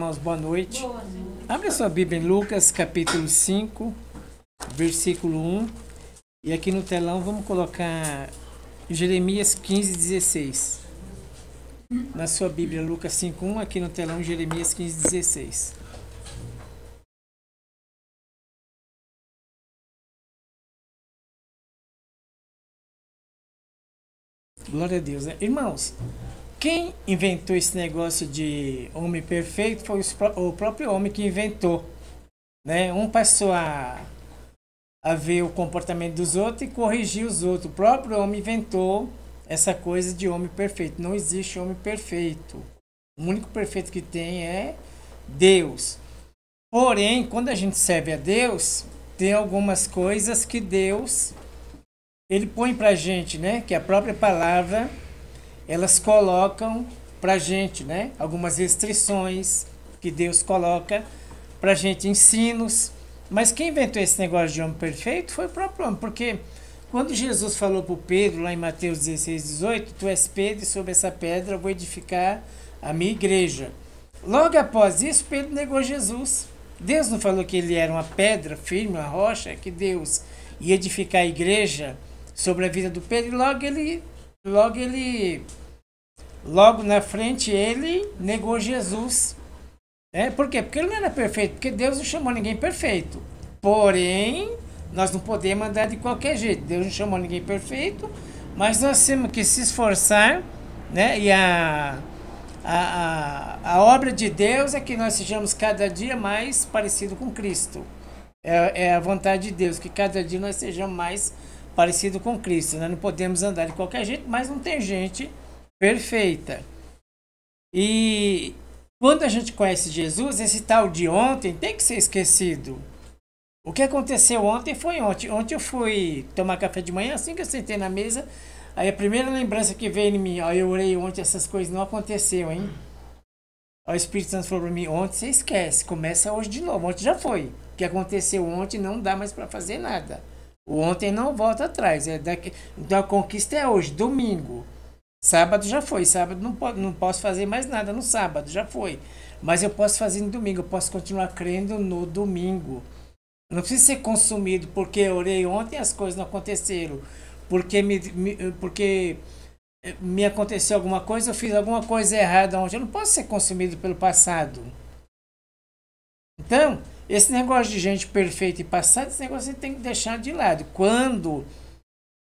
irmãos, boa noite. Boa noite. Abre a sua Bíblia em Lucas, capítulo 5, versículo 1. E aqui no telão vamos colocar Jeremias 15, 16. Na sua Bíblia, Lucas 5, 1, aqui no telão, Jeremias 15, 16. Glória a Deus, né? Irmãos, quem inventou esse negócio de homem perfeito foi o próprio homem que inventou, né? Um passou a ver o comportamento dos outros e corrigir os outros. O próprio homem inventou essa coisa de homem perfeito. Não existe homem perfeito. O único perfeito que tem é Deus. Porém, quando a gente serve a Deus, tem algumas coisas que Deus ele põe pra gente, né? Que a própria palavra elas colocam pra gente, né? Algumas restrições que Deus coloca pra gente, ensinos. Mas quem inventou esse negócio de homem perfeito foi o próprio homem, porque quando Jesus falou para o Pedro, lá em Mateus 16, 18, tu és Pedro e sobre essa pedra eu vou edificar a minha igreja. Logo após isso, Pedro negou Jesus. Deus não falou que ele era uma pedra firme, uma rocha, que Deus ia edificar a igreja sobre a vida do Pedro, e logo na frente ele negou Jesus. Por quê? Porque ele não era perfeito, porque Deus não chamou ninguém perfeito. Porém, nós não podemos andar de qualquer jeito. Deus não chamou ninguém perfeito, mas nós temos que se esforçar, né? E a obra de Deus é que nós sejamos cada dia mais parecidos com Cristo. É a vontade de Deus, que cada dia nós sejamos mais parecidos com Cristo. Nós não podemos andar de qualquer jeito, mas não tem gente perfeita. E quando a gente conhece Jesus, esse tal de ontem tem que ser esquecido. O que aconteceu ontem foi ontem. Ontem eu fui tomar café de manhã, assim que eu sentei na mesa, aí a primeira lembrança que veio em mim, ó, eu orei ontem, essas coisas não aconteceram, hein? Ó, o Espírito Santo falou para mim, ontem você esquece, começa hoje de novo. Ontem já foi. O que aconteceu ontem não dá mais para fazer nada. O ontem não volta atrás. Então a conquista é hoje, domingo. Sábado já foi, sábado não posso fazer mais nada no sábado, já foi. Mas eu posso fazer no domingo, eu posso continuar crendo no domingo. Não precisa ser consumido porque eu orei ontem e as coisas não aconteceram. Porque me aconteceu alguma coisa, eu fiz alguma coisa errada ontem. Eu não posso ser consumido pelo passado. Então, esse negócio de gente perfeita e passado, esse negócio você tem que deixar de lado. Quando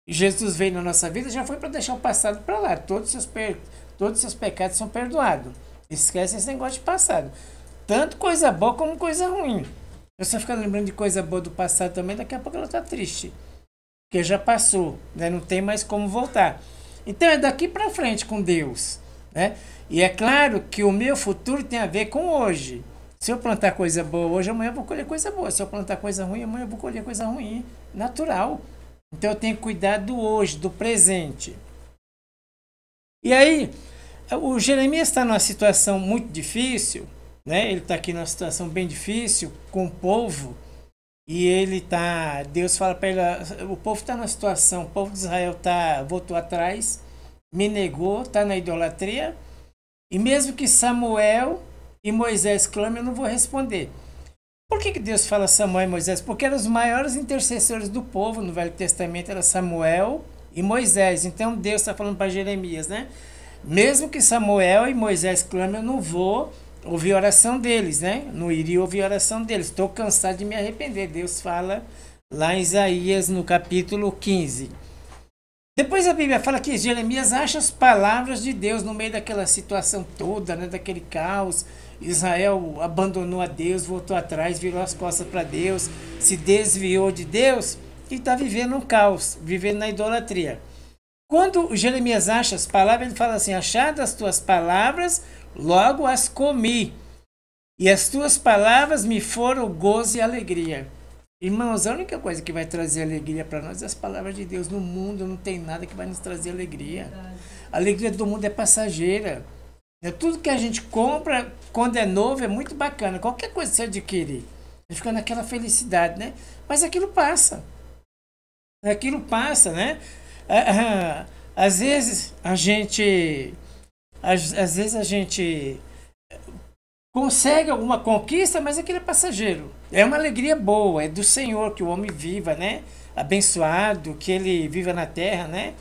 Jesus veio na nossa vida, já foi para deixar o passado para lá. Todos os seus pecados são perdoados. Esquece esse negócio de passado. Tanto coisa boa como coisa ruim. Você fica lembrando de coisa boa do passado também, daqui a pouco ela está triste. Porque já passou, né? Não tem mais como voltar. Então é daqui para frente com Deus, né? E é claro que o meu futuro tem a ver com hoje. Se eu plantar coisa boa hoje, amanhã eu vou colher coisa boa. Se eu plantar coisa ruim, amanhã eu vou colher coisa ruim. Natural. Então eu tenho que cuidar do hoje, do presente. E aí, o Jeremias está numa situação muito difícil, né? Ele está aqui numa situação bem difícil com o povo. E Deus fala para ele, o povo está numa situação, o povo de Israel voltou atrás, me negou, está na idolatria. E mesmo que Samuel e Moisés clamem, eu não vou responder. Por que Deus fala Samuel e Moisés? Porque eram os maiores intercessores do povo no Velho Testamento, era Samuel e Moisés. Então Deus está falando para Jeremias, né? Mesmo que Samuel e Moisés clamem, eu não vou ouvir a oração deles, né? Não iria ouvir a oração deles. Estou cansado de me arrepender. Deus fala lá em Isaías, no capítulo 15. Depois a Bíblia fala que Jeremias acha as palavras de Deus no meio daquela situação toda, né? Daquele caos. Israel abandonou a Deus, voltou atrás, virou as costas para Deus, se desviou de Deus e está vivendo um caos, vivendo na idolatria. Quando Jeremias acha as palavras, ele fala assim, achadas as tuas palavras, logo as comi, e as tuas palavras me foram gozo e alegria. Irmãos, a única coisa que vai trazer alegria para nós é as palavras de Deus. No mundo não tem nada que vai nos trazer alegria. A alegria do mundo é passageira. Tudo que a gente compra quando é novo é muito bacana. Qualquer coisa que você adquirir, você fica naquela felicidade, né? Mas aquilo passa. Aquilo passa, né? Às vezes a gente consegue alguma conquista, mas aquilo é passageiro. É uma alegria boa, é do Senhor que o homem viva, né? Abençoado, que ele viva na terra, né?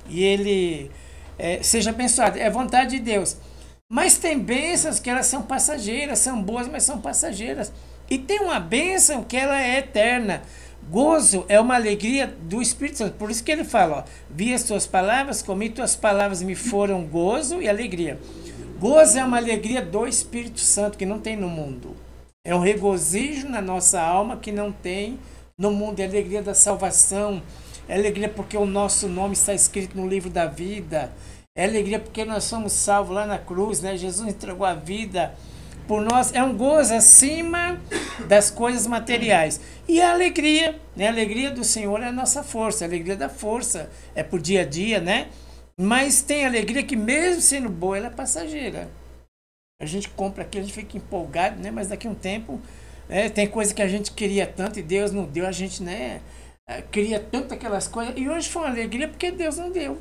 E ele seja abençoado. É vontade de Deus. Mas tem bênçãos que elas são passageiras, são boas, mas são passageiras. E tem uma bênção que ela é eterna. Gozo é uma alegria do Espírito Santo. Por isso que ele fala, ó, vi as tuas palavras, comi tuas palavras, me foram gozo e alegria. Gozo é uma alegria do Espírito Santo que não tem no mundo. É um regozijo na nossa alma que não tem no mundo. É a alegria da salvação. É alegria porque o nosso nome está escrito no livro da vida. É alegria porque nós somos salvos lá na cruz, né? Jesus entregou a vida por nós. É um gozo acima das coisas materiais. E a alegria, né? A alegria do Senhor é a nossa força. A alegria da força é pro dia a dia, né? Mas tem alegria que mesmo sendo boa, ela é passageira. A gente compra aqui, a gente fica empolgado, né? Mas daqui a um tempo, tem coisa que a gente queria tanto e Deus não deu. A gente, né? Queria tanto aquelas coisas. E hoje foi uma alegria porque Deus não deu.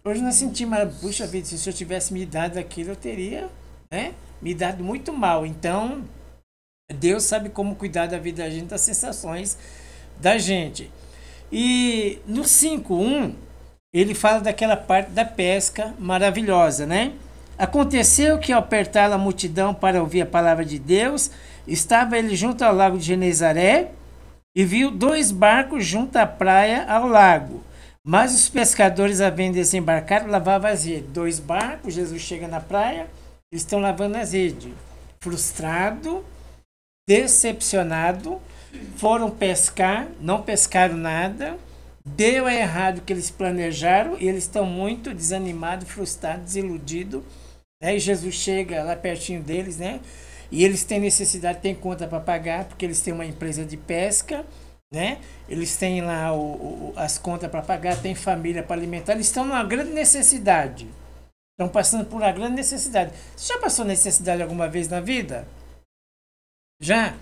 Hoje nós sentimos, puxa vida, se o Senhor tivesse me dado aquilo, eu teria, né? Me dado muito mal. Então, Deus sabe como cuidar da vida da gente, das sensações da gente. E no 5:1, ele fala daquela parte da pesca maravilhosa, né? Aconteceu que ao apertar a multidão para ouvir a palavra de Deus, estava ele junto ao lago de Genezaré e viu 2 barcos junto à praia ao lago. Mas os pescadores, havendo desembarcado, lavavam as redes. 2 barcos, Jesus chega na praia, eles estão lavando as redes. Frustrado, decepcionado, foram pescar, não pescaram nada, deu errado o que eles planejaram e eles estão muito desanimados, frustrados, desiludidos. Né? E Jesus chega lá pertinho deles, né? E eles têm necessidade, têm conta para pagar, porque eles têm uma empresa de pesca, né? Eles têm lá as contas para pagar, têm família para alimentar, eles estão numa grande necessidade. Estão passando por uma grande necessidade. Você já passou necessidade alguma vez na vida? Já?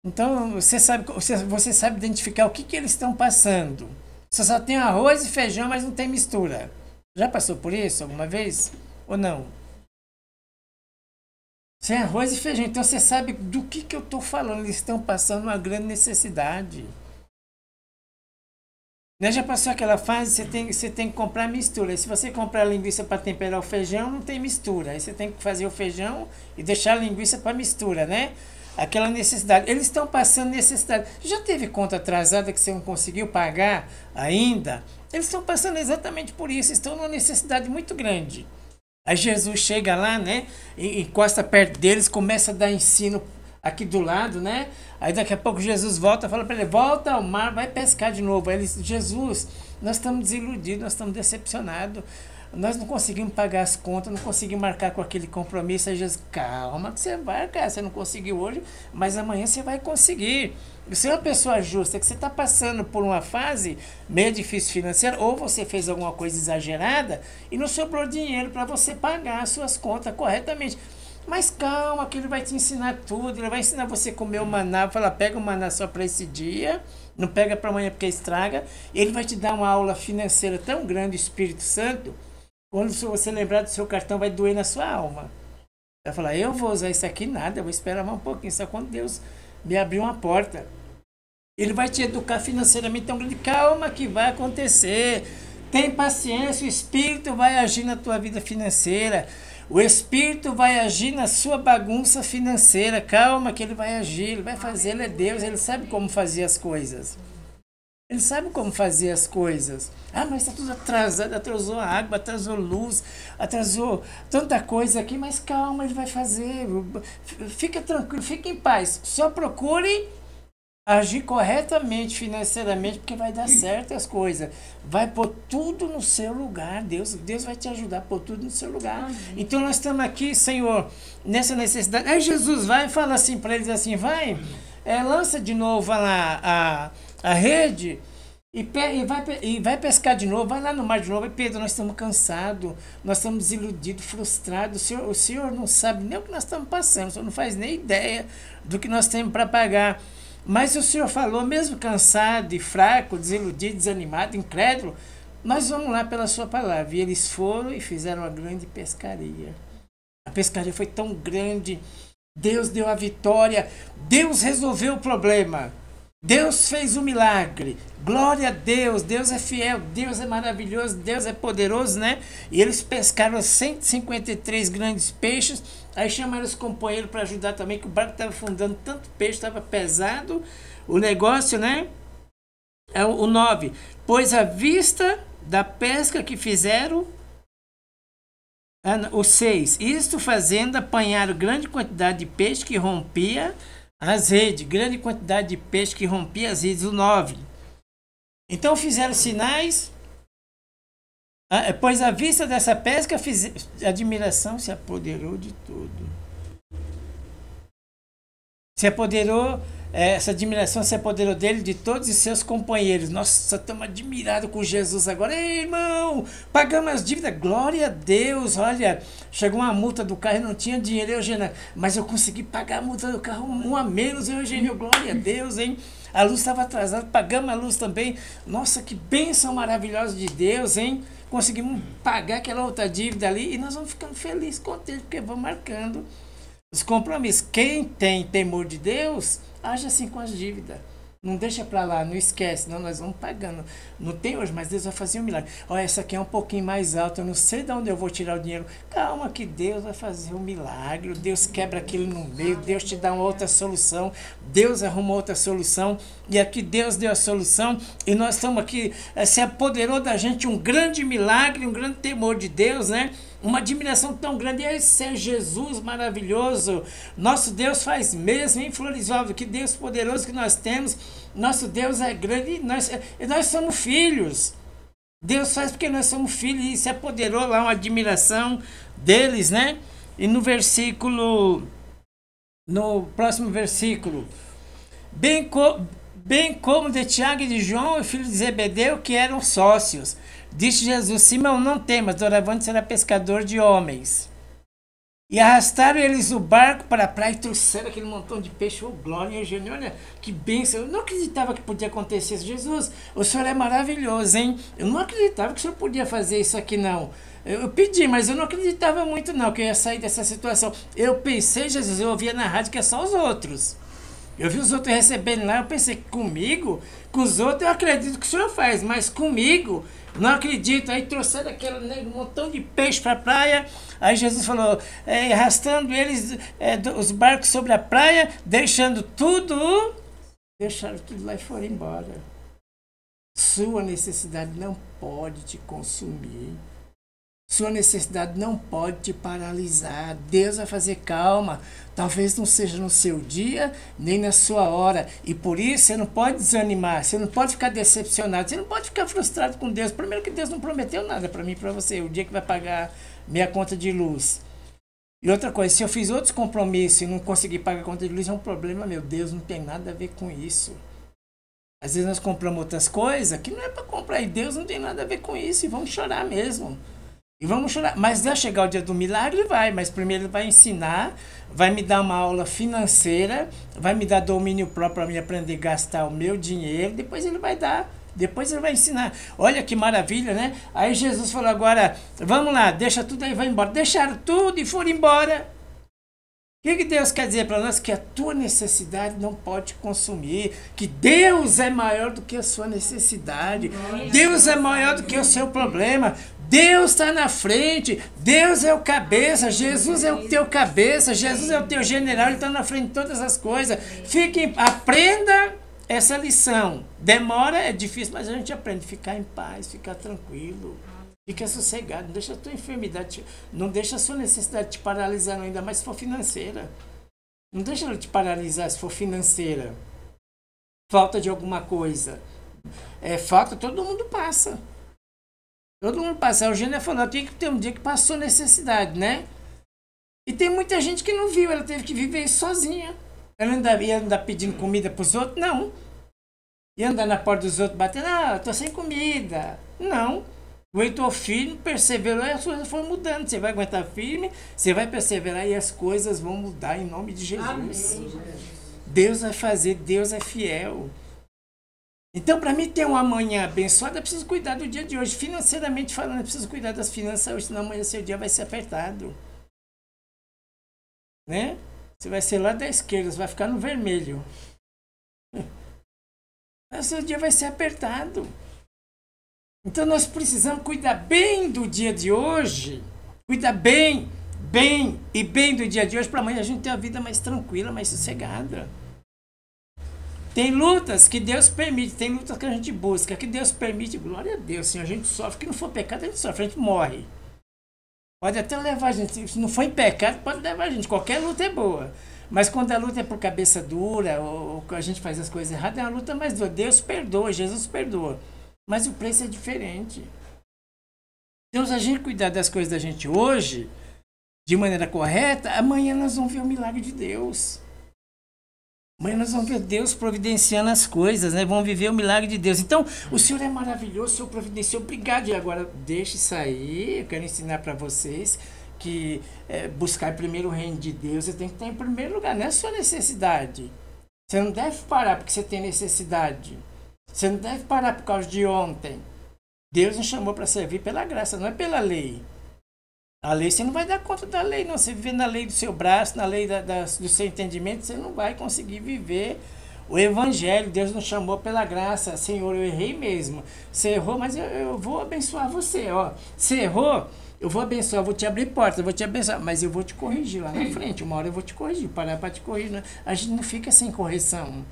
Então você sabe identificar o que eles estão passando. Você só tem arroz e feijão, mas não tem mistura. Já passou por isso alguma vez? Ou não? Sem arroz e feijão. Então você sabe do que eu estou falando. Eles estão passando uma grande necessidade. Né? Já passou aquela fase, você tem que comprar mistura. E se você comprar linguiça para temperar o feijão, não tem mistura. Aí você tem que fazer o feijão e deixar a linguiça para mistura, né? Aquela necessidade. Eles estão passando necessidade. Já teve conta atrasada que você não conseguiu pagar ainda? Eles estão passando exatamente por isso. Estão numa necessidade muito grande. Aí Jesus chega lá, né? E encosta perto deles, começa a dar ensino aqui do lado, né? Aí daqui a pouco Jesus volta, fala para ele, volta ao mar, vai pescar de novo. Aí ele diz, Jesus, nós estamos desiludidos, nós estamos decepcionados, nós não conseguimos pagar as contas, não conseguimos marcar com aquele compromisso. Aí Jesus, calma que você vai, cara, você não conseguiu hoje, mas amanhã você vai conseguir. Você é uma pessoa justa, que você está passando por uma fase meio difícil financeira, ou você fez alguma coisa exagerada e não sobrou dinheiro para você pagar as suas contas corretamente. Mas calma, que ele vai te ensinar tudo, ele vai ensinar você a comer o maná, falar, pega o maná só para esse dia, não pega para amanhã porque estraga. Ele vai te dar uma aula financeira tão grande, o Espírito Santo, quando você lembrar do seu cartão vai doer na sua alma. Vai falar, eu vou usar isso aqui nada, eu vou esperar mais um pouquinho, só quando Deus me abrir uma porta. Ele vai te educar financeiramente tão grande, calma que vai acontecer. Tem paciência, o Espírito vai agir na tua vida financeira. O Espírito vai agir na sua bagunça financeira. Calma que ele vai agir, ele vai fazer, ele é Deus, ele sabe como fazer as coisas. Ele sabe como fazer as coisas. Ah, mas está tudo atrasado, atrasou a água, atrasou luz, atrasou tanta coisa aqui, mas calma, ele vai fazer. Fica tranquilo, fica em paz. Só procure agir corretamente financeiramente, porque vai dar certo as coisas. Vai pôr tudo no seu lugar. Deus vai te ajudar a pôr tudo no seu lugar. Então nós estamos aqui, Senhor, nessa necessidade. Aí Jesus vai e fala assim para eles assim, vai, lança de novo lá a rede e vai pescar de novo, vai lá no mar de novo. E Pedro, nós estamos cansados, nós estamos desiludidos, frustrados. O senhor não sabe nem o que nós estamos passando, o senhor não faz nem ideia do que nós temos para pagar. Mas o Senhor falou, mesmo cansado e fraco, desiludido, desanimado, incrédulo, nós vamos lá pela sua palavra. E eles foram e fizeram uma grande pescaria. A pescaria foi tão grande. Deus deu a vitória. Deus resolveu o problema. Deus fez um milagre. Glória a Deus. Deus é fiel. Deus é maravilhoso. Deus é poderoso, né? E eles pescaram 153 grandes peixes. Aí chamaram os companheiros para ajudar também, que o barco estava afundando tanto peixe, estava pesado o negócio, né? É o 9. Pois à vista da pesca que fizeram, o 6. Isto fazendo, apanharam grande quantidade de peixe que rompia as redes. Grande quantidade de peixe que rompia as redes. O 9. Então fizeram sinais. Pois à vista dessa pesca, admiração se apoderou de tudo. Se apoderou, essa admiração se apoderou dele, de todos os seus companheiros. Nossa, estamos admirados com Jesus agora. Ei, irmão, pagamos as dívidas. Glória a Deus. Olha, chegou uma multa do carro, eu não tinha dinheiro, Eugênio, mas eu consegui pagar a multa do carro, um a menos, Eugênio. Glória a Deus, hein? A luz estava atrasada, pagamos a luz também. Nossa, que bênção maravilhosa de Deus, hein? Conseguimos pagar aquela outra dívida ali e nós vamos ficando felizes, contentes, porque vamos marcando os compromissos. Quem tem temor de Deus, age assim com as dívidas. Não deixa para lá, não esquece. Não, nós vamos pagando. Não tem hoje, mas Deus vai fazer um milagre. Olha, essa aqui é um pouquinho mais alta, eu não sei de onde eu vou tirar o dinheiro. Calma que Deus vai fazer um milagre. Deus quebra aquilo no meio, Deus te dá uma outra solução. Deus arruma outra solução. E aqui Deus deu a solução. E nós estamos aqui, se apoderou da gente um grande milagre, um grande temor de Deus, né? Uma admiração tão grande. Esse é Jesus maravilhoso. Nosso Deus faz mesmo, hein, Floresvaldo? Que Deus poderoso que nós temos. Nosso Deus é grande e nós somos filhos. Deus faz porque nós somos filhos e se apoderou lá uma admiração deles, né? E no próximo versículo, bem como de Tiago e de João, o filho de Zebedeu, que eram sócios. Disse Jesus: Simão, não temas, doravante será pescador de homens. E arrastaram eles o barco para a praia e trouxeram aquele montão de peixe. Oh, glória, Eugênio, olha que bênção. Eu não acreditava que podia acontecer isso. Jesus, o Senhor é maravilhoso, hein? Eu não acreditava que o Senhor podia fazer isso aqui, não. Eu pedi, mas eu não acreditava muito, não, que eu ia sair dessa situação. Eu pensei, Jesus, eu ouvia na rádio que é só os outros. Eu vi os outros recebendo lá, eu pensei que comigo, com os outros eu acredito que o Senhor faz, mas comigo, não acredito. Aí trouxeram aquele montão de peixe para a praia. Aí Jesus falou, arrastando eles, os barcos sobre a praia, deixaram tudo lá e foram embora. Sua necessidade não pode te consumir. Sua necessidade não pode te paralisar. Deus vai fazer calma. Talvez não seja no seu dia, nem na sua hora. E por isso você não pode desanimar. Você não pode ficar decepcionado. Você não pode ficar frustrado com Deus. Primeiro que Deus não prometeu nada para mim e para você. O dia que vai pagar minha conta de luz. E outra coisa, se eu fiz outros compromissos e não consegui pagar a conta de luz, é um problema meu. Deus não tem nada a ver com isso. Às vezes nós compramos outras coisas que não é para comprar. E Deus não tem nada a ver com isso. E vamos chorar mesmo. E vamos chorar. Mas vai chegar o dia do milagre, vai. Mas primeiro ele vai ensinar, vai me dar uma aula financeira, vai me dar domínio próprio para mim aprender a gastar o meu dinheiro. Depois ele vai dar, depois ele vai ensinar. Olha que maravilha, né? Aí Jesus falou agora, vamos lá, deixa tudo aí, vai embora. Deixaram tudo e foram embora. O que Deus quer dizer para nós? Que a tua necessidade não pode consumir. Que Deus é maior do que a sua necessidade. Deus é maior do que o seu problema. Deus está na frente. Deus é o cabeça. Jesus é o teu cabeça. Jesus é o teu general. Ele está na frente de todas as coisas. Aprenda essa lição. Demora, é difícil, mas a gente aprende. Ficar em paz, ficar tranquilo. Fica sossegado, não deixa a tua enfermidade, não deixa a sua necessidade te paralisar, não, ainda mais se for financeira. Não deixa ela te paralisar se for financeira. Falta de alguma coisa. Falta, todo mundo passa. Todo mundo passa. A Eugênia falou, tem que ter um dia que passou necessidade, né? E tem muita gente que não viu, ela teve que viver sozinha. Ela ia andar pedindo comida para os outros? Não. Ia andar na porta dos outros batendo, tô sem comida. Não. Aguentou firme, perseverou e as coisas foram mudando. Você vai aguentar firme, você vai perseverar e as coisas vão mudar em nome de Jesus. Amém. Deus vai fazer, Deus é fiel. Então, para mim ter um amanhã abençoado, eu preciso cuidar do dia de hoje. Financeiramente falando, eu preciso cuidar das finanças hoje, senão amanhã seu dia vai ser apertado. né? Você vai ser lá da esquerda, você vai ficar no vermelho. O seu dia vai ser apertado. Então nós precisamos cuidar bem do dia de hoje. Cuidar bem do dia de hoje para amanhã a gente ter a vida mais tranquila, mais sossegada. Tem lutas que Deus permite, tem lutas que a gente busca, que Deus permite, glória a Deus, Senhor, a gente sofre, que não for pecado, a gente sofre, a gente morre. Pode até levar a gente, se não for em pecado, pode levar a gente, qualquer luta é boa. Mas quando a luta é por cabeça dura, ou a gente faz as coisas erradas, é uma luta mais dura. Deus perdoa, Jesus perdoa. Mas o preço é diferente. Então, se a gente cuidar das coisas da gente hoje, de maneira correta, amanhã nós vamos ver o milagre de Deus. Amanhã nós vamos ver Deus providenciando as coisas, né? Vamos viver o milagre de Deus. Então, o Senhor é maravilhoso, o Senhor providenciou. Obrigado. E agora, deixe sair. Eu quero ensinar para vocês que buscar primeiro o reino de Deus, você tem que estar em primeiro lugar. Não é sua necessidade. Você não deve parar porque você tem necessidade. Você não deve parar por causa de ontem. Deus nos chamou para servir pela graça, não é pela lei. A lei, você não vai dar conta da lei, não. Você viver na lei do seu braço, na lei do seu entendimento, você não vai conseguir viver o evangelho. Deus nos chamou pela graça. Senhor, eu errei mesmo. Você errou, mas eu vou abençoar você. Ó. Você errou, eu vou abençoar, eu vou te abrir porta, eu vou te abençoar, mas eu vou te corrigir lá na frente. Uma hora eu vou te corrigir, parar para te corrigir. Né? A gente não fica sem correção.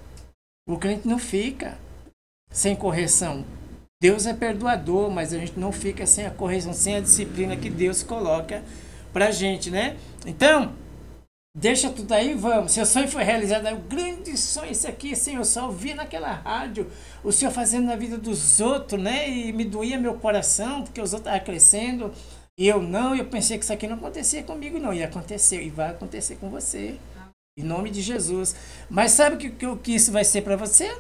O crente não fica sem correção. Deus é perdoador, mas a gente não fica sem a correção, sem a disciplina que Deus coloca pra gente, né? Então, deixa tudo aí, vamos. Seu sonho foi realizado, é um grande sonho esse aqui, Senhor. Eu só ouvi naquela rádio o Senhor fazendo na vida dos outros, né? E me doía meu coração, porque os outros estavam crescendo e eu não. Eu pensei que isso aqui não acontecia comigo, não. E aconteceu, e vai acontecer com você. Em nome de Jesus. Mas sabe o que isso vai ser para você?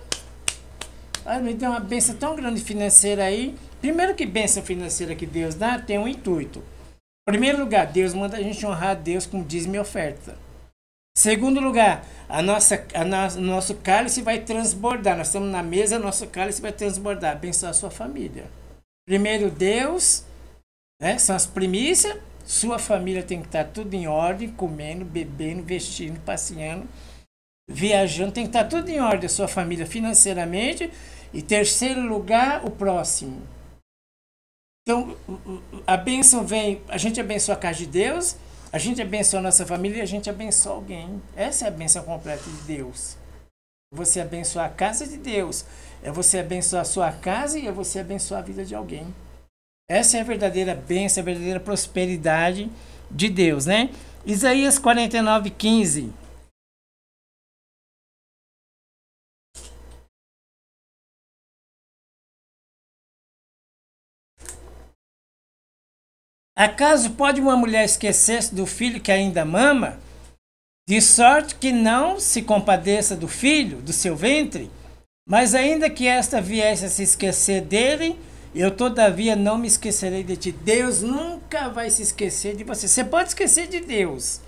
Me deu uma bênção tão grande financeira aí. Primeiro, que bênção financeira que Deus dá tem um intuito. Em primeiro lugar, Deus manda a gente honrar a Deus com dízimo e oferta. Segundo lugar, nosso cálice vai transbordar. Nós estamos na mesa, nosso cálice vai transbordar. Abençoar a sua família. Primeiro Deus, né, são as primícias. Sua família tem que estar tudo em ordem, comendo, bebendo, vestindo, passeando, viajando, tem que estar tudo em ordem, a sua família financeiramente. E terceiro lugar, o próximo. Então, a bênção vem, a gente abençoa a casa de Deus, a gente abençoa a nossa família e a gente abençoa alguém. Essa é a bênção completa de Deus. Você abençoar a casa de Deus, é você abençoar a sua casa e é você abençoar a vida de alguém. Essa é a verdadeira bênção, a verdadeira prosperidade de Deus, né? Isaías 49:15. Acaso pode uma mulher esquecer-se do filho que ainda mama, de sorte que não se compadeça do filho, do seu ventre? Mas ainda que esta viesse a se esquecer dele, eu todavia não me esquecerei de ti. Deus nunca vai se esquecer de você. Você pode esquecer de Deus,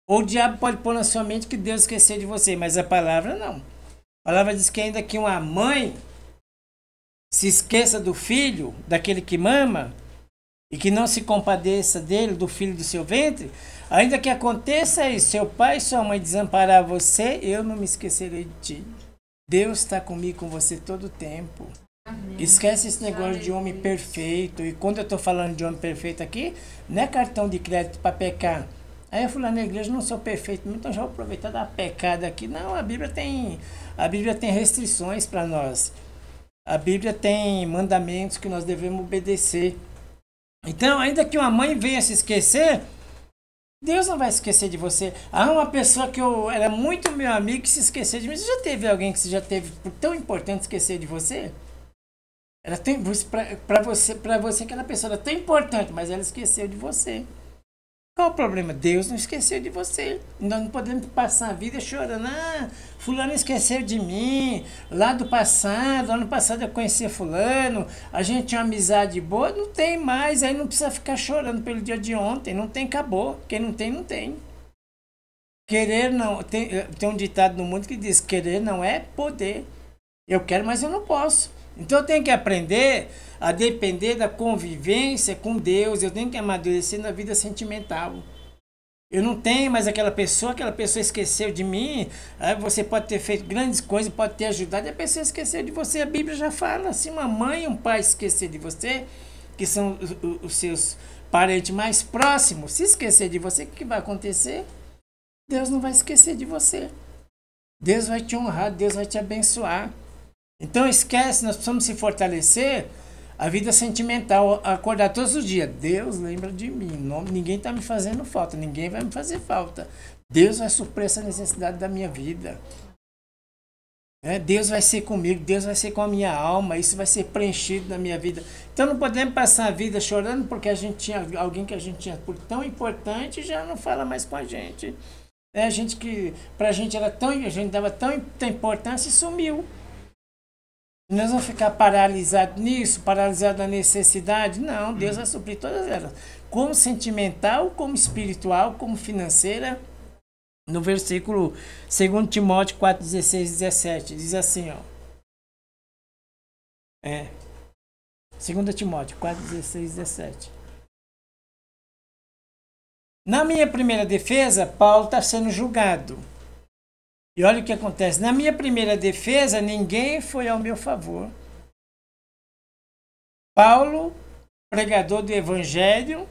ou o diabo pode pôr na sua mente que Deus esqueceu de você, mas a palavra não. A palavra diz que ainda que uma mãe se esqueça do filho, daquele que mama, e que não se compadeça dele, do filho do seu ventre, ainda que aconteça isso, seu pai e sua mãe desamparar você, eu não me esquecerei de ti. Deus está comigo, com você todo o tempo. Amém. Esquece esse negócio de homem perfeito. E quando eu estou falando de homem perfeito aqui, não é cartão de crédito para pecar. Aí eu fui lá na igreja, não sou perfeito, então já vou aproveitar da pecada aqui. Não, a Bíblia tem restrições para nós. A Bíblia tem mandamentos que nós devemos obedecer. Então, ainda que uma mãe venha se esquecer, Deus não vai esquecer de você. Há uma pessoa que eu era muito meu amigo que se esqueceu de mim. Você já teve alguém que você já teve tão importante esquecer de você? Ela tem para você aquela pessoa era tão importante, mas ela esqueceu de você. Qual o problema? Deus não esqueceu de você. Nós não podemos passar a vida chorando. Fulano esqueceu de mim. Lá do passado, ano passado eu conheci fulano. A gente tinha uma amizade boa. Não tem mais. Aí não precisa ficar chorando pelo dia de ontem. Não tem, acabou. Quem não tem, não tem. Querer não... Tem um ditado no mundo que diz: querer não é poder. Eu quero, mas eu não posso. Então eu tenho que aprender a depender da convivência com Deus. Eu tenho que amadurecer na vida sentimental. Eu não tenho mais aquela pessoa esqueceu de mim. Aí você pode ter feito grandes coisas, pode ter ajudado, e a pessoa esqueceu de você. A Bíblia já fala, se uma mãe e um pai esquecer de você, que são os seus parentes mais próximos, se esquecer de você, o que vai acontecer? Deus não vai esquecer de você. Deus vai te honrar, Deus vai te abençoar. Então esquece, nós precisamos se fortalecer a vida sentimental, acordar todos os dias. Deus lembra de mim, ninguém está me fazendo falta, ninguém vai me fazer falta. Deus vai suprir essa necessidade da minha vida. Deus vai ser comigo, Deus vai ser com a minha alma, isso vai ser preenchido na minha vida. Então não podemos passar a vida chorando porque a gente tinha alguém que a gente tinha por tão importante e já não fala mais com a gente. A gente que pra gente era tão, a gente dava tanta importância e sumiu. Nós vamos ficar paralisados nisso, paralisados na necessidade? Não, Deus vai suprir todas elas. Como sentimental, como espiritual, como financeira. No versículo 2 Timóteo 4, 16 e 17, diz assim, ó. 2 Timóteo 4, 16 e 17. Na minha primeira defesa, Paulo está sendo julgado. E olha o que acontece. Na minha primeira defesa, ninguém foi ao meu favor. Paulo, pregador do evangelho,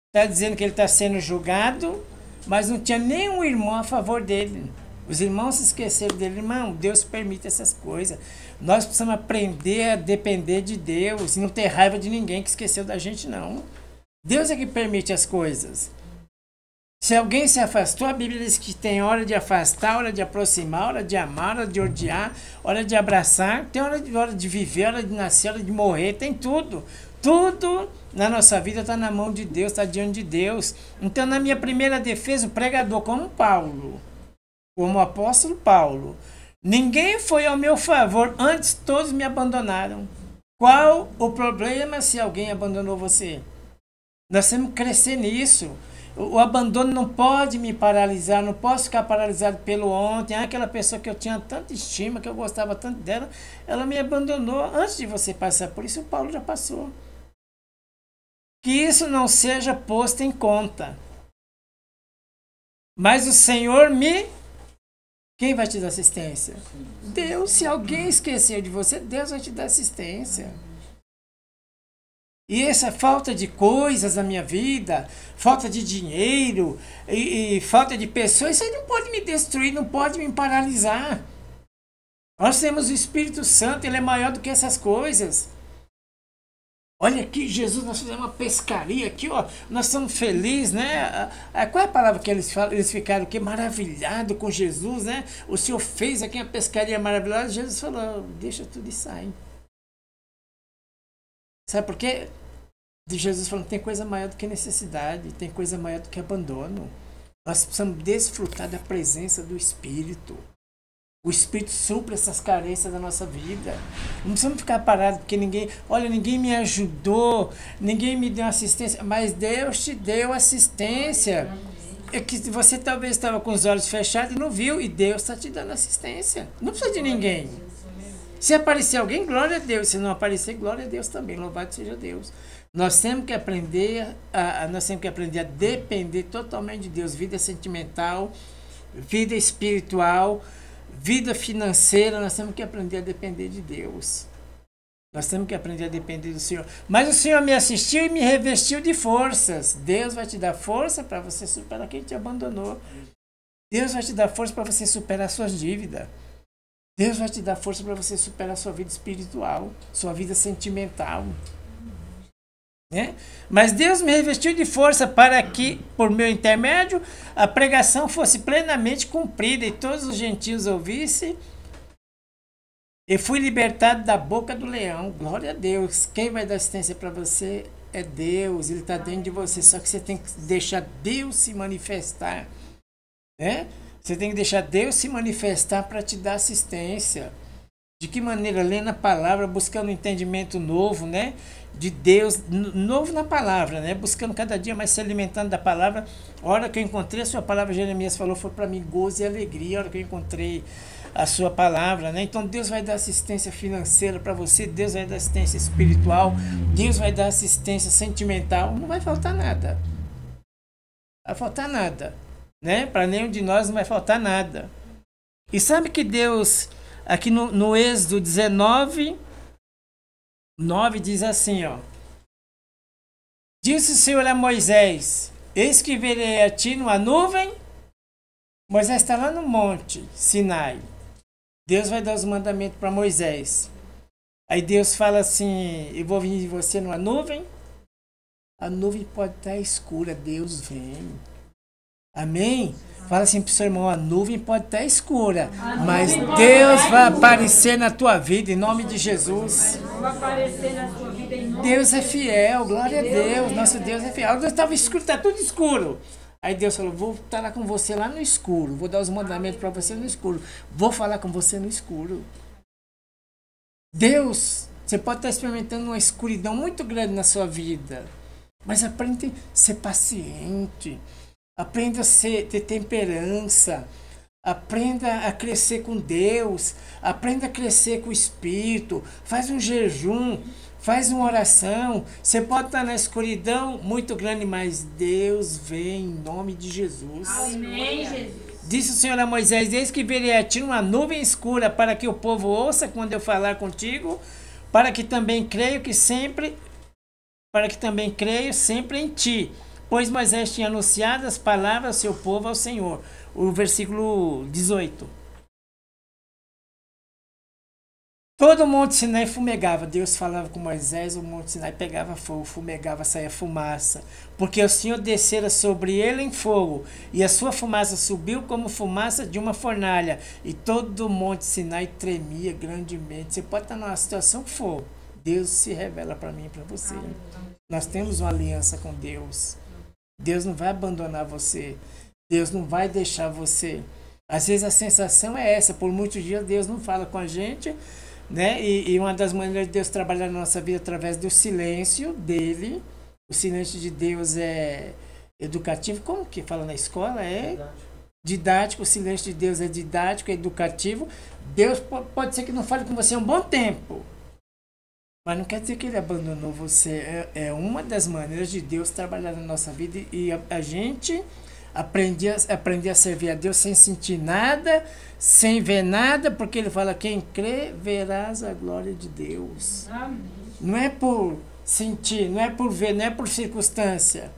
está dizendo que ele está sendo julgado, mas não tinha nenhum irmão a favor dele. Os irmãos se esqueceram dele. Irmão, Deus permite essas coisas. Nós precisamos aprender a depender de Deus e não ter raiva de ninguém que esqueceu da gente, não. Deus é que permite as coisas. Se alguém se afastou, a Bíblia diz que tem hora de afastar, hora de aproximar, hora de amar, hora de odiar, hora de abraçar, tem hora de viver, hora de nascer, hora de morrer, tem tudo. Tudo na nossa vida está na mão de Deus, está diante de Deus. Então, na minha primeira defesa, o pregador como Paulo, como o apóstolo Paulo, ninguém foi ao meu favor, antes todos me abandonaram. Qual o problema se alguém abandonou você? Nós temos que crescer nisso. O abandono não pode me paralisar, não posso ficar paralisado pelo ontem. Aquela pessoa que eu tinha tanta estima, que eu gostava tanto dela, ela me abandonou antes de você passar por isso. O Paulo já passou. Que isso não seja posto em conta. Mas o Senhor me... Quem vai te dar assistência? Deus. Se alguém esqueceu de você, Deus vai te dar assistência. E essa falta de coisas na minha vida, falta de dinheiro e falta de pessoas, isso aí não pode me destruir, não pode me paralisar. Nós temos o Espírito Santo, ele é maior do que essas coisas. Olha aqui, Jesus, nós fizemos uma pescaria aqui, ó, nós estamos felizes, né? Qual é a palavra que eles falam? Eles ficaram aqui maravilhados com Jesus, né? O Senhor fez aqui uma pescaria maravilhosa. Jesus falou, deixa tudo e sai. Sabe por quê? De Jesus falando, tem coisa maior do que necessidade, tem coisa maior do que abandono. Nós precisamos desfrutar da presença do Espírito. O Espírito supre essas carências da nossa vida. Não precisamos ficar parados porque ninguém me ajudou, ninguém me deu assistência, mas Deus te deu assistência. É que você talvez estava com os olhos fechados e não viu, e Deus está te dando assistência. Não precisa de ninguém. Se aparecer alguém, glória a Deus. Se não aparecer, glória a Deus também. Louvado seja Deus. Nós temos que aprender a depender totalmente de Deus. Vida sentimental, vida espiritual, vida financeira. Nós temos que aprender a depender de Deus. Nós temos que aprender a depender do Senhor. Mas o Senhor me assistiu e me revestiu de forças. Deus vai te dar força para você superar quem te abandonou. Deus vai te dar força para você superar suas dívidas. Deus vai te dar força para você superar sua vida espiritual, sua vida sentimental. Né? Mas Deus me revestiu de força para que, por meu intermédio, a pregação fosse plenamente cumprida e todos os gentios ouvissem. E fui libertado da boca do leão. Glória a Deus. Quem vai dar assistência para você é Deus. Ele está dentro de você. Só que você tem que deixar Deus se manifestar. Né? Você tem que deixar Deus se manifestar para te dar assistência. De que maneira? Lendo a palavra, buscando um entendimento novo, né? De Deus, novo na palavra, né? Buscando cada dia mais se alimentando da palavra. A hora que eu encontrei a sua palavra, Jeremias falou, foi para mim gozo e alegria. A hora que eu encontrei a sua palavra, né? Então Deus vai dar assistência financeira para você, Deus vai dar assistência espiritual, Deus vai dar assistência sentimental, não vai faltar nada. Vai faltar nada, né? Para nenhum de nós não vai faltar nada. E sabe que Deus, aqui no Êxodo 19, 9 diz assim, ó. Disse o Senhor a Moisés, eis que verei a ti numa nuvem. Moisés está lá no monte Sinai. Deus vai dar os mandamentos para Moisés. Aí Deus fala assim, eu vou vir de você numa nuvem. A nuvem pode estar escura, Deus vem. Amém? Fala assim pro seu irmão, a nuvem pode estar escura, mas Deus vai aparecer na tua vida, em nome de Jesus. Deus é fiel, glória a Deus, nosso Deus é fiel. Deus estava escuro, está tudo escuro. Aí Deus falou, vou estar lá com você lá no escuro, vou dar os mandamentos para você no escuro, vou falar com você no escuro. Deus, você pode estar experimentando uma escuridão muito grande na sua vida, mas aprenda a ser paciente, aprenda a ter temperança, aprenda a crescer com Deus, aprenda a crescer com o Espírito, faz um jejum, faz uma oração. Você pode estar na escuridão muito grande, mas Deus vem em nome de Jesus. Amém, Jesus. Disse o Senhor a Moisés, eis que verei a ti uma nuvem escura, para que o povo ouça quando eu falar contigo, para que também creio sempre em ti. Pois Moisés tinha anunciado as palavras ao seu povo, ao Senhor. O versículo 18. Todo o Monte Sinai fumegava. Deus falava com Moisés, o Monte Sinai pegava fogo, fumegava, saía fumaça. Porque o Senhor descera sobre ele em fogo, e a sua fumaça subiu como fumaça de uma fornalha. E todo o Monte Sinai tremia grandemente. Você pode estar numa situação que for. Deus se revela para mim e para você. Nós temos uma aliança com Deus. Deus não vai abandonar você. Deus não vai deixar você. Às vezes a sensação é essa. Por muitos dias Deus não fala com a gente, né? E uma das maneiras de Deus trabalhar na nossa vida é através do silêncio dele. O silêncio de Deus é educativo. Como que fala na escola? É didático. O silêncio de Deus é didático, é educativo. Deus pode ser que não fale com você há um bom tempo, mas não quer dizer que ele abandonou você. É uma das maneiras de Deus trabalhar na nossa vida. E a gente aprender a servir a Deus sem sentir nada, sem ver nada, porque ele fala, quem crê, verás a glória de Deus. Amém. Não é por sentir, não é por ver, não é por circunstância.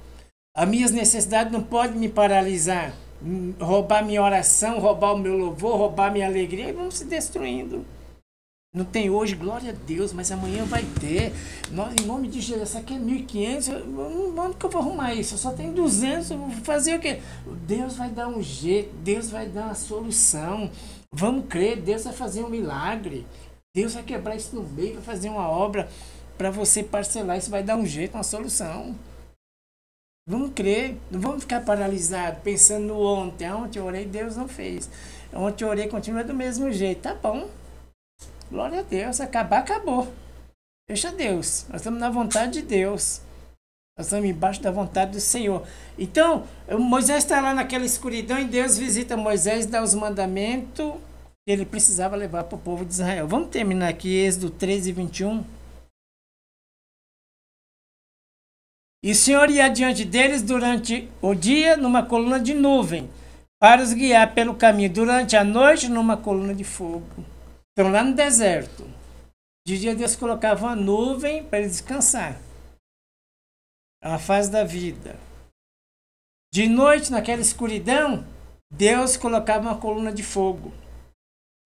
As minhas necessidades não podem me paralisar, roubar minha oração, roubar o meu louvor, roubar minha alegria, e vamos se destruindo. Não tem hoje, glória a Deus, mas amanhã vai ter. Em nome de Jesus, essa aqui é 1.500, onde que eu vou arrumar isso? Eu só tenho 200, eu vou fazer o quê? Deus vai dar um jeito, Deus vai dar uma solução. Vamos crer, Deus vai fazer um milagre. Deus vai quebrar isso no meio, vai fazer uma obra para você parcelar, isso vai dar um jeito, uma solução. Vamos crer, não vamos ficar paralisados, pensando no ontem. Ontem eu orei, Deus não fez. Ontem eu orei, continua do mesmo jeito, tá bom. Glória a Deus, acabar, acabou. Deixa Deus. Nós estamos na vontade de Deus. Nós estamos embaixo da vontade do Senhor. Então, Moisés está lá naquela escuridão e Deus visita Moisés, dá os mandamentos que ele precisava levar para o povo de Israel. Vamos terminar aqui, Êxodo 13, 21. E o Senhor ia diante deles durante o dia numa coluna de nuvem, para os guiar pelo caminho. Durante a noite, numa coluna de fogo. Estão lá no deserto. De dia Deus colocava uma nuvem para eles descansar. É uma fase da vida. De noite, naquela escuridão, Deus colocava uma coluna de fogo.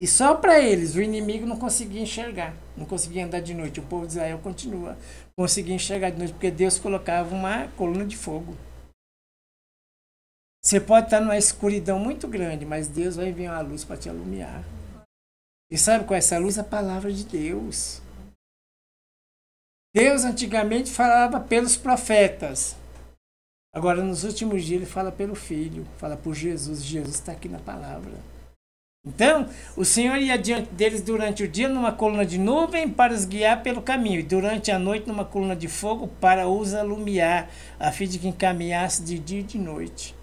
E só para eles, o inimigo não conseguia enxergar. Não conseguia andar de noite. O povo de Israel continua. Conseguia enxergar de noite, porque Deus colocava uma coluna de fogo. Você pode estar numa escuridão muito grande, mas Deus vai enviar uma luz para te iluminar. E sabe qual é essa luz? A palavra de Deus. Deus antigamente falava pelos profetas. Agora, nos últimos dias, ele fala pelo Filho. Fala por Jesus. Jesus está aqui na palavra. Então, o Senhor ia diante deles durante o dia numa coluna de nuvem para os guiar pelo caminho. E durante a noite numa coluna de fogo para os alumiar, a fim de que encaminhasse de dia e de noite.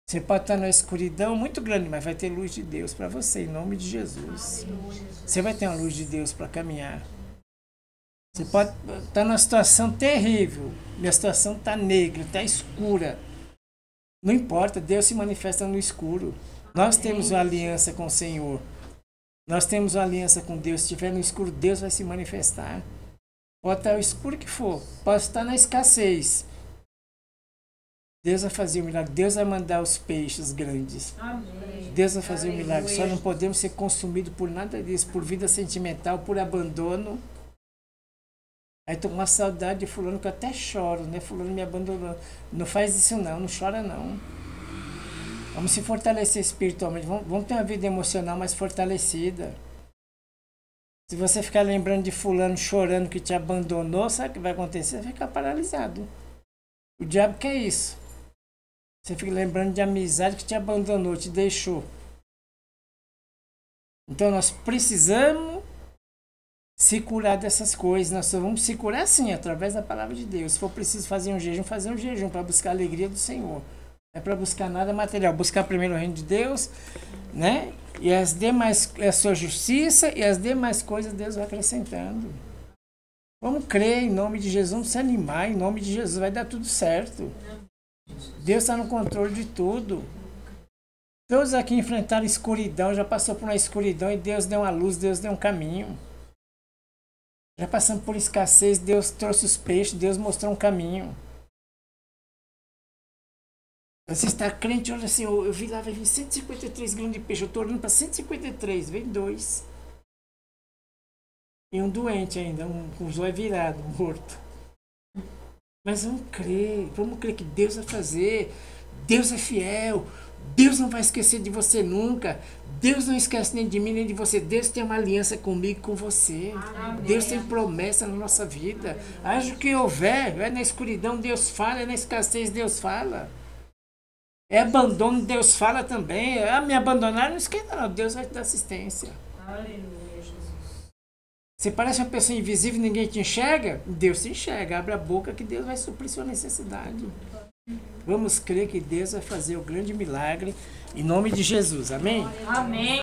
Você pode estar na escuridão muito grande, mas vai ter luz de Deus para você, em nome de Jesus. Você vai ter uma luz de Deus para caminhar. Você pode estar numa situação terrível. Minha situação está negra, está escura. Não importa, Deus se manifesta no escuro. Nós temos uma aliança com o Senhor. Nós temos uma aliança com Deus. Se estiver no escuro, Deus vai se manifestar. Pode estar o escuro que for. Pode estar na escassez. Deus vai fazer o milagre. Deus vai mandar os peixes grandes. Amém. Deus vai fazer o milagre. Só não podemos ser consumidos por nada disso. Por vida sentimental, por abandono. Aí tô com uma saudade de fulano que eu até choro, né? Fulano me abandonou. Não faz isso não chora não. Vamos se fortalecer espiritualmente. Vamos ter uma vida emocional mais fortalecida. Se você ficar lembrando de fulano chorando que te abandonou, sabe o que vai acontecer? Você vai ficar paralisado. O diabo quer isso. Você fica lembrando de amizade que te abandonou, te deixou. Então nós precisamos se curar dessas coisas. Nós só vamos se curar sim, através da palavra de Deus. Se for preciso fazer um jejum para buscar a alegria do Senhor. Não é para buscar nada material. Buscar primeiro o reino de Deus, né? E as demais, a sua justiça e as demais coisas Deus vai acrescentando. Vamos crer em nome de Jesus, vamos se animar em nome de Jesus, vai dar tudo certo. Deus está no controle de tudo. Todos aqui enfrentaram escuridão, já passou por uma escuridão e Deus deu uma luz, Deus deu um caminho. Já passamos por escassez, Deus trouxe os peixes, Deus mostrou um caminho. Você está crente, olha assim, eu vi lá, vai vir 153 gramas de peixe, eu estou olhando para 153, vem 2. E um doente ainda, com os olhos virados, morto. Mas vamos crer que Deus vai fazer. Deus é fiel, Deus não vai esquecer de você nunca. Deus não esquece nem de mim, nem de você. Deus tem uma aliança comigo e com você. Amém. Deus tem promessa na nossa vida. Haja o que houver, é na escuridão Deus fala, é na escassez Deus fala. É abandono, Deus fala também. Me abandonar, não esquenta não, Deus vai te dar assistência. Aleluia, Jesus. Você parece uma pessoa invisível e ninguém te enxerga? Deus te enxerga, abre a boca que Deus vai suprir sua necessidade. Vamos crer que Deus vai fazer o grande milagre em nome de Jesus, amém? Amém.